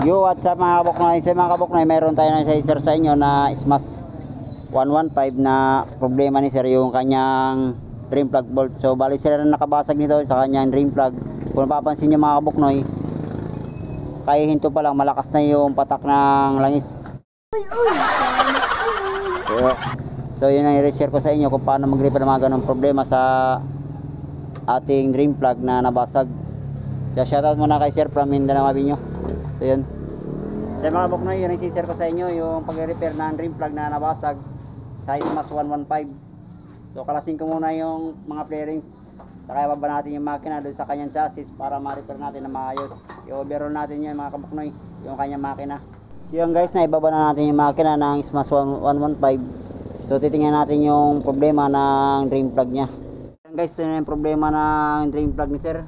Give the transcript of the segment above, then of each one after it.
Yo, what's up mga kabuknoy? Sa mga kabuknoy, meron tayo na sir sa inyo na Smash 115 na problema ni sir yung kanyang drain plug bolt. So bali sir na nakabasag nito sa kanyang drain plug. Kung napapansin nyo mga kabuknoy, kaya hinto pa lang malakas na yung patak ng langis. So yun ang i-share ko sa inyo kung paano mag-repair ng mga ganong problema sa ating drain plug na nabasag. So shoutout muna kay sir from Mindanao Avenue. So yun. Sa mga kabuknoy, yun ang i-share ko sa inyo yung pag-repair ng drain plug na nabasag sa Smash 115. So kalasin ko muna yung mga flarings. Saka ibaba natin yung makina doon sa kanyang chassis para ma-repair natin na maayos. I-overhaul natin yun mga kabuknoy, yung kanyang makina. So yun guys, na ibaba na natin yung makina ng Smash 115. So titingnan natin yung problema ng drain plug nya. Yan guys, ito na yung problema ng drain plug ni sir.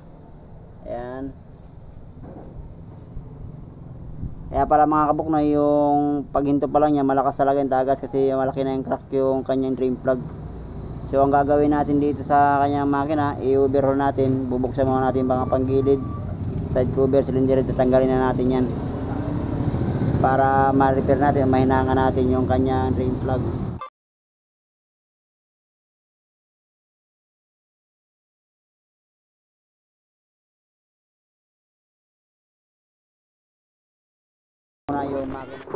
Ayan. Kaya pala mga kabuknoy, yung paghinto pa lang niya malakas talaga yung tagas kasi malaki na yung crack yung kanyang drain plug. So ang gagawin natin dito sa kanyang makina, i-overhaul natin, bubuksan muna natin mga panggilid, side cover, cylinder, tatanggalin na natin yan para ma-repair natin, mahinangan natin yung kanyang drain plug. Muna yung makina.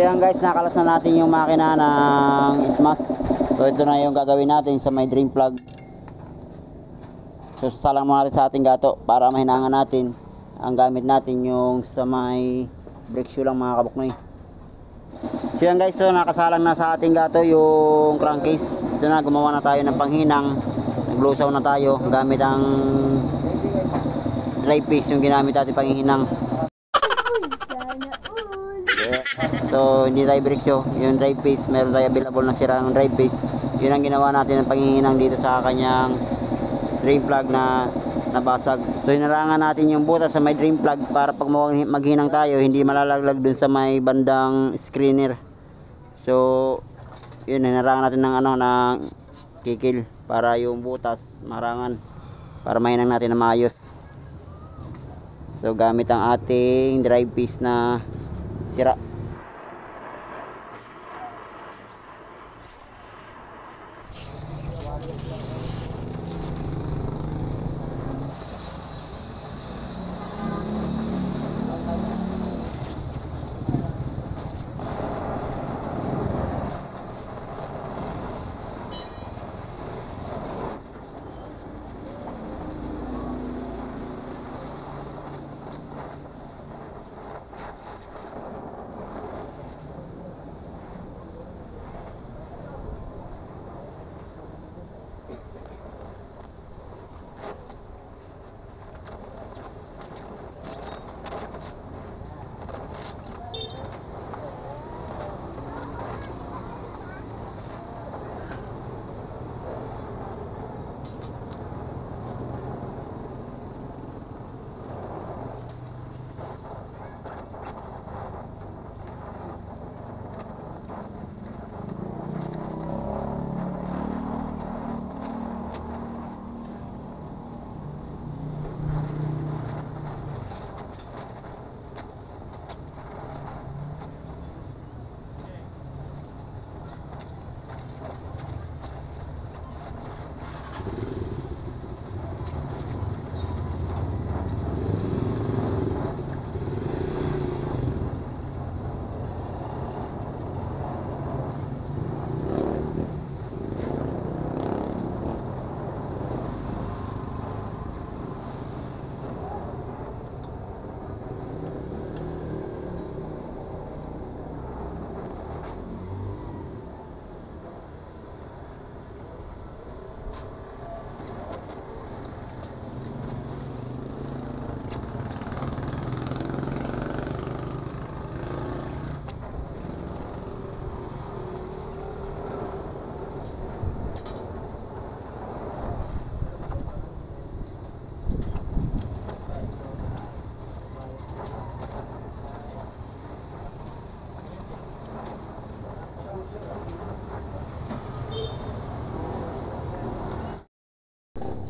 Yan guys, nakalas na natin yung makina ng Smash. So ito na yung gagawin natin sa may drain plug. So sasalang muna natin sa ating gato para mahinangan natin. Ang gamit natin yung sa may brake shoe lang mga kabuknoy. So yan guys, so nakasalang na sa ating gato yung crankcase. Ito na, gumawa na tayo ng panghinang. Naglusaw na tayo gamit ang drive piece yung ginamit natin panghinang. So hindi tayo brake shoe, yung drive piece, meron tayo available na sirang drive piece. Yun ang ginawa natin ng panghihinang dito sa kanyang drain plug na nabasag. So inarangan natin yung butas sa may drain plug para pag maghinang tayo hindi malalaglag dun sa may bandang screener. So yun, inarangan natin ng ng kikil para yung butas marangan para mahinang natin na maayos. So gamit ang ating drive piece na sira.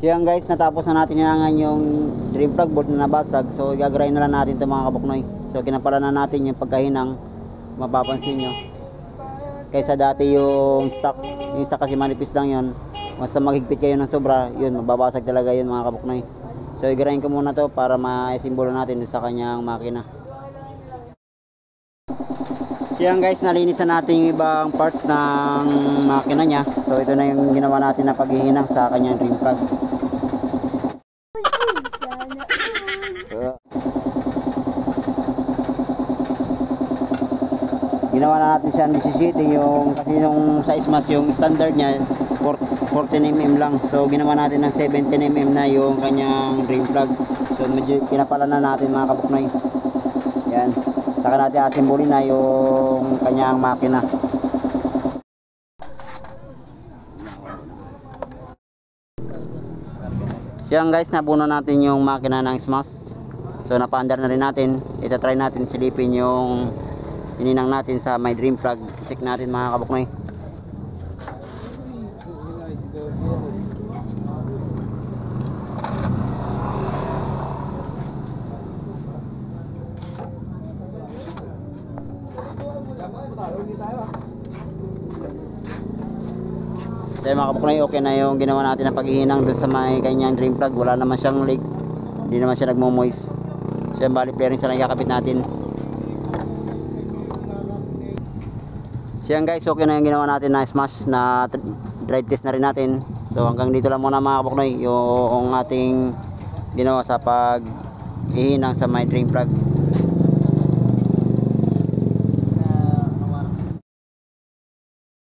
So yan guys, natapos na natin hinangan yung drain plug bolt na nabasag. So gagarayin na lang natin ito mga kabuknoy. So kinapalan na natin yung pagkahinang, mapapansin nyo. Kaysa dati yung stock kasi manipis lang yun. Basta maghigpit kayo ng sobra, yun, mababasag talaga yun mga kabuknoy. So igarayin ko muna to para ma-simbolo natin sa kanyang makina. So yan guys, nalinisan natin yung ibang parts ng makina niya. So ito na yung ginawa natin na paghihinang sa kanyang drain plug. Ginawa na natin siya necessity yung kasi yung sa Smash yung standard niya 14mm lang. So ginawa natin ng 17mm na yung kanyang drain plug. So medyo pinapalan na natin mga kabuknoy. Yan. Saka natin asimbolin na yung kanyang makina. So yan guys, napuno natin yung makina ng Smash. So napaandar na rin natin. Itatry natin silipin yung hininang natin sa my drain plug. Check natin mga kabuknoy. So mga kabuknoy, okay na yung ginawa natin na paghihinang doon sa may kanyang drain plug. Wala naman siyang leak, hindi naman siya nagmo-moist. So yung bali bearings na lang kakapit natin. So yan guys, okay na yung ginawa natin na Smash, na drive test na rin natin. So hanggang dito lang muna mga kabuknoy yung ating ginawa sa paghihinang sa my drain plug.